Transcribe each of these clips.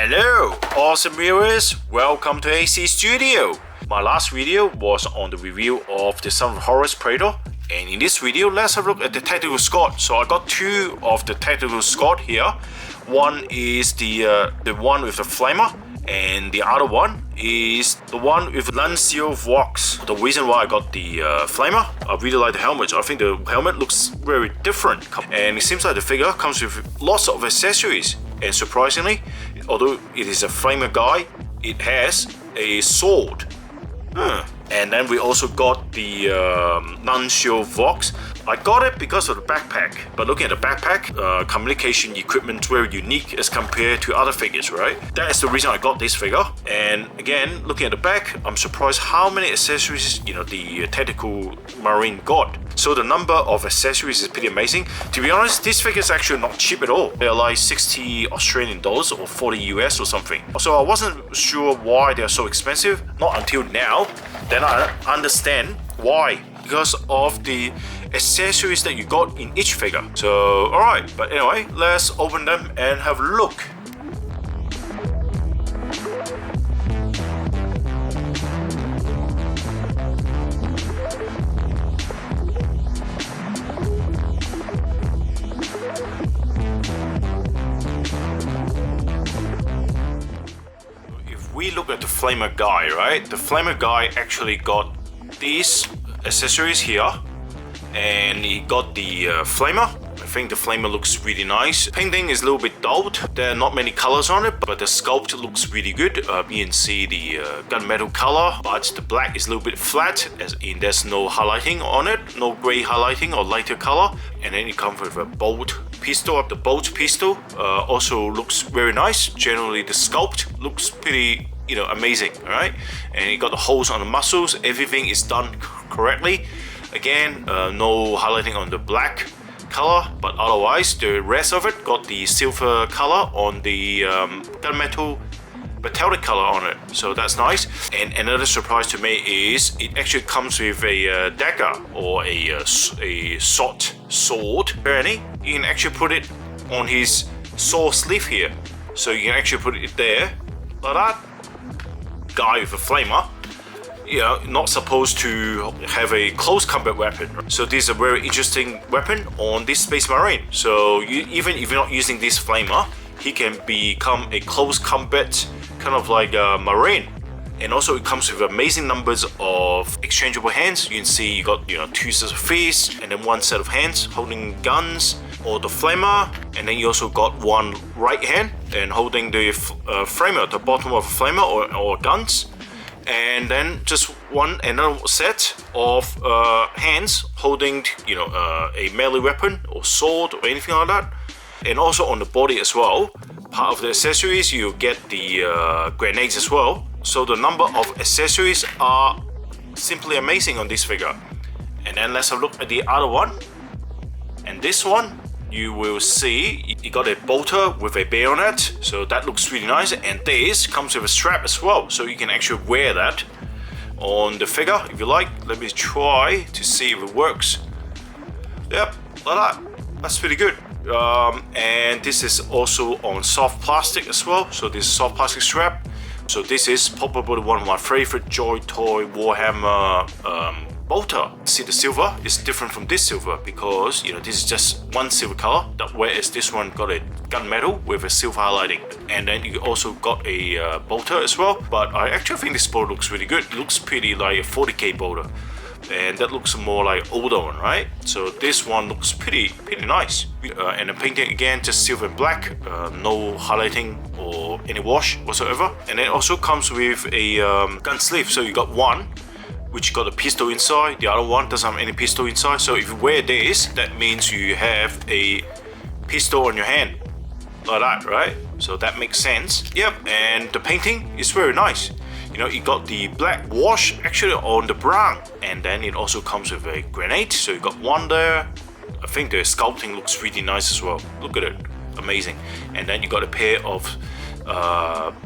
Hello, awesome viewers! Welcome to AC Studio. My last video was on the review of the Son of Horus Praetor, and in this video, let's have a look at the tactical squad. So I got two of the tactical squad here. One is the one with the flamer, and the other one is the one with Nuncio Vox. The reason why I got the flamer, I really like the helmet. I think the helmet looks very different, and it seems like the figure comes with lots of accessories. And surprisingly, although it is a flamer guy, it has a sword. And then we also got the Nuncio Vox. I got it because of the backpack, but looking at the backpack, communication equipment very unique as compared to other figures, right? That is the reason I got this figure. And again, looking at the back, I'm surprised how many accessories the tactical marine got. So the number of accessories is pretty amazing. To be honest, this figure is actually not cheap at all. They're like 60 Australian dollars or 40 US or something. So I wasn't sure why they're so expensive, not until now. Then I understand why. Because of the accessories that you got in each figure. So alright, but anyway, let's open them and have a look. If we look at the flamer guy, right? The flamer guy actually got these accessories here, and he got the flamer. I think the flamer looks really nice. Painting is a little bit dulled. There are not many colors on it, but the sculpt looks really good. You can see the gunmetal color, but the black is a little bit flat, as in there's no highlighting on it, no gray highlighting or lighter color. And then it comes with a bolt pistol. The bolt pistol also looks very nice. Generally, the sculpt looks pretty amazing, all right? And you got the holes on the muscles. Everything is done correctly. Again, no highlighting on the black color, but otherwise the rest of it got the silver color on the gunmetal metallic color on it, so that's nice. And another surprise to me is it actually comes with a dagger or a sword. Apparently, you can actually put it on his sword sleeve here, so you can actually put it there like that. Guy with a flamer, not supposed to have a close combat weapon. So this is a very interesting weapon on this Space Marine. So even if you're not using this flamer, he can become a close combat kind of like a Marine. And also it comes with amazing numbers of exchangeable hands. You can see you got two sets of fists and then one set of hands holding guns or the flamer, and then you also got one right hand and holding the flamer, the bottom of a flamer or guns, and then just another set of hands holding a melee weapon or sword or anything like that. And also on the body as well, part of the accessories, you get the grenades as well. So the number of accessories are simply amazing on this figure. And then let's have a look at the other one. And this one, you will see you got a bolter with a bayonet, so that looks really nice. And this comes with a strap as well, so you can actually wear that on the figure if you like. Let me try to see if it works. Yep, like that. That's pretty good. And this is also on soft plastic as well, so this is soft plastic strap. So this is probably one of my favorite JOYTOY Warhammer bolter. See, the silver is different from this silver because this is just one silver color, whereas this one got a gunmetal with a silver highlighting. And then you also got a bolter as well, but I actually think this bolter looks really good. It looks pretty like a 40k bolter, and that looks more like older one, right? So this one looks pretty nice. And the painting again, just silver and black, no highlighting or any wash whatsoever. And it also comes with a gun sleeve, so you got one which got a pistol inside, the other one doesn't have any pistol inside. So if you wear this, that means you have a pistol on your hand, like that, right? So that makes sense. Yep, and the painting is very nice. You got the black wash actually on the brown, and then it also comes with a grenade, so you got one there. I think the sculpting looks really nice as well. Look at it, amazing. And then you got a pair of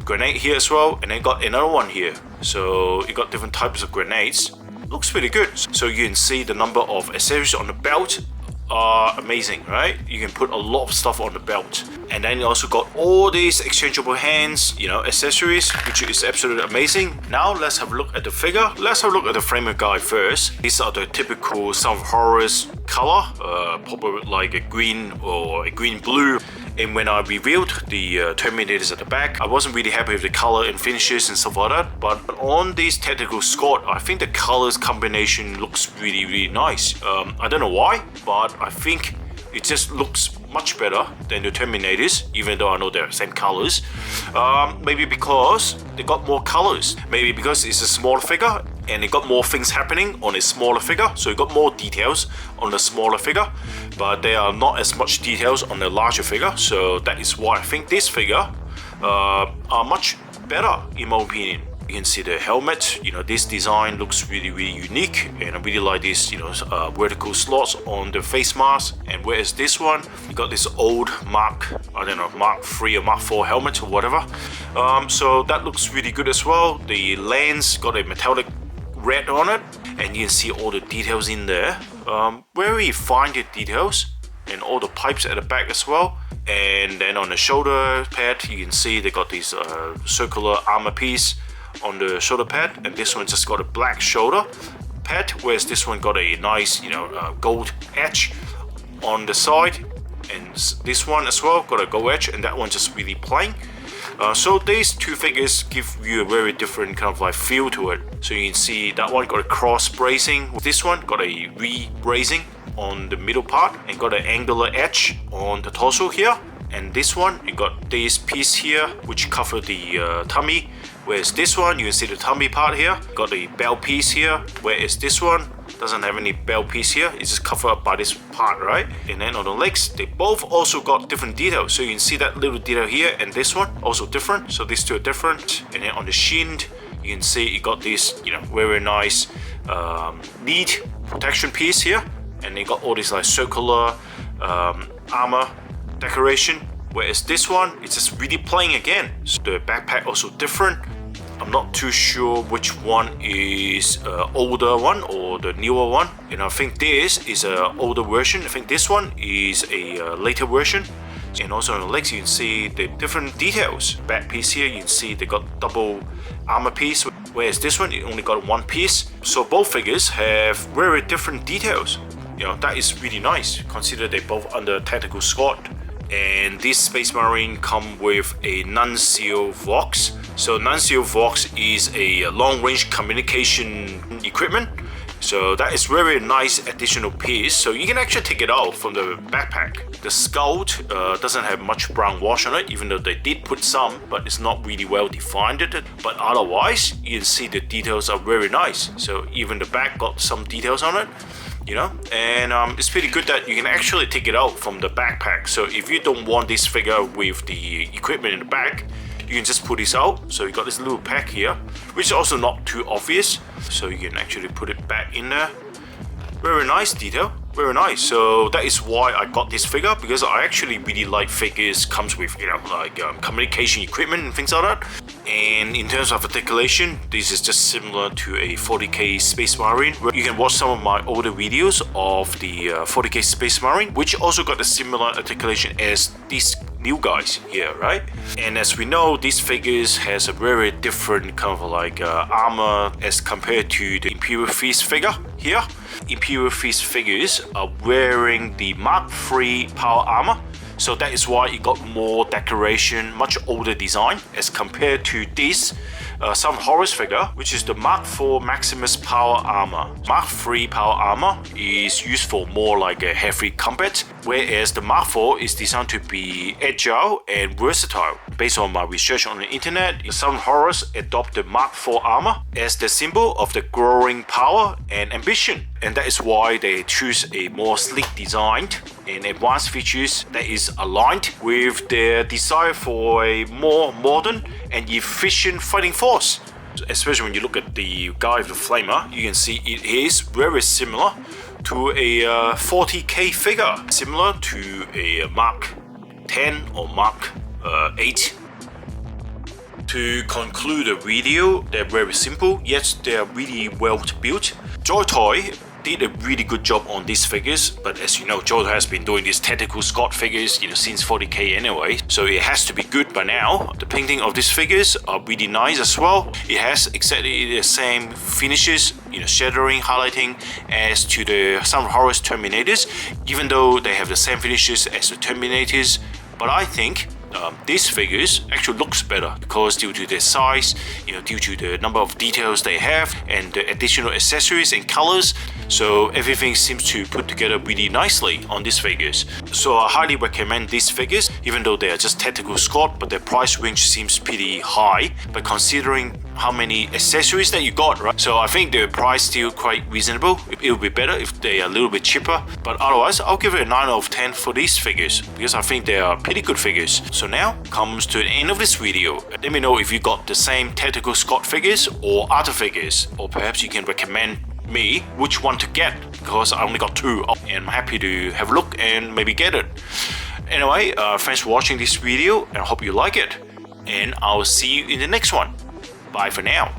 grenade here as well, and then got another one here. So you got different types of grenades. Looks pretty good. So you can see the number of accessories on the belt are amazing, right? You can put a lot of stuff on the belt. And then you also got all these exchangeable hands, you know, accessories, which is absolutely amazing. Now let's have a look at the figure. Let's have a look at the flamer guy first. These are the typical Son of Horus color, probably like a green or a green-blue. And when I revealed the Terminators at the back, I wasn't really happy with the color and finishes and stuff like that. But on this tactical squad, I think the colors combination looks really, really nice. I don't know why, but I think it just looks much better than the Terminators, even though I know they're the same colors. Maybe because they got more colors. Maybe because it's a smaller figure and it got more things happening on a smaller figure, so it got more details on the smaller figure, but there are not as much details on the larger figure. So that is why I think this figure are much better in my opinion. You can see the helmet, you know, this design looks really, really unique, and I really like this, you know, vertical slots on the face mask. And whereas this one, you got this old Mark 3 or Mark 4 helmet or whatever. So that looks really good as well. The lens got a metallic red on it, and you can see all the details in there. Very fine details, and all the pipes at the back as well. And then on the shoulder pad, you can see they got this circular armor piece on the shoulder pad, and this one just got a black shoulder pad, whereas this one got a nice, you know, gold edge on the side, and this one as well got a gold edge, and that one just really plain. So these two figures give you a very different kind of like feel to it. So you can see that one got a cross bracing, this one got a re-bracing on the middle part and got an angular edge on the torso here. And this one, you got this piece here which cover the tummy, whereas this one, you can see the tummy part here, got the belt piece here, whereas this one doesn't have any belt piece here, it's just covered up by this part, right? And then on the legs, they both also got different details, so you can see that little detail here, and this one also different, so these two are different. And then on the shin, you can see you got this, you know, very nice lead protection piece here, and they got all this like circular armor decoration, whereas this one, it's just really plain again. So the backpack also different. I'm not too sure which one is older one or the newer one, and I think this is a older version. I think this one is a later version. And also on the legs, you can see the different details. Back piece here, you can see they got double armor piece, whereas this one, it only got one piece. So both figures have very different details. You know, that is really nice, consider they both under tactical squad. And this Space Marine come with a Nuncio Vox. So Nuncio Vox is a long-range communication equipment. So that is very nice additional piece. So you can actually take it out from the backpack. The skull doesn't have much brown wash on it, even though they did put some, but it's not really well defined. But otherwise, you can see the details are very nice. So even the back got some details on it. You know, and it's pretty good that you can actually take it out from the backpack. So if you don't want this figure with the equipment in the back, you can just put this out. So you got this little pack here, which is also not too obvious, so you can actually put it back in there. Very nice detail, very nice. So that is why I got this figure, because I actually really like figures comes with, you know, like communication equipment and things like that. And in terms of articulation, this is just similar to a 40k Space Marine, where you can watch some of my older videos of the 40k Space Marine, which also got a similar articulation as these new guys here, right? And as we know, these figures has a very different kind of like armor as compared to the Imperial Feast figure here. Imperial Feast figures are wearing the Mark 3 power armor, so that is why it got more decoration, much older design as compared to this some Horus figure, which is the Mark 4 Maximus power armor. Mark 3 power armor is used for more like a heavy combat, whereas the Mark 4 is designed to be agile and versatile. Based on my research on the internet, some Horus adopt the Mark 4 armor as the symbol of the growing power and ambition, and that is why they choose a more sleek designed and advanced features that is aligned with their desire for a more modern and efficient fighting force. Especially when you look at the guy with the flamer, you can see it is very similar to a 40k figure, similar to a Mark 10 or Mark 8. To conclude the video, they're very simple, yet they are really well built. JOYTOY did a really good job on these figures, but as you know, JOYTOY has been doing these tactical squad figures, since 40k anyway, so it has to be good by now. The painting of these figures are really nice as well. It has exactly the same finishes, shadowing, highlighting as to some Horus Terminators, even though they have the same finishes as the Terminators. But I think these figures actually looks better because due to their size, due to the number of details they have and the additional accessories and colors, so everything seems to put together really nicely on these figures. So I highly recommend these figures, even though they are just tactical squad, but their price range seems pretty high. But considering how many accessories that you got, right? So I think the price still quite reasonable. It would be better if they are a little bit cheaper, but otherwise I'll give it a 9 out of 10 for these figures because I think they are pretty good figures. So now comes to the end of this video. Let me know if you got the same tactical squad figures or other figures, or perhaps you can recommend me which one to get because I only got 2 and I'm happy to have a look and maybe get it. Anyway, thanks for watching this video and I hope you like it, and I'll see you in the next one. Bye for now.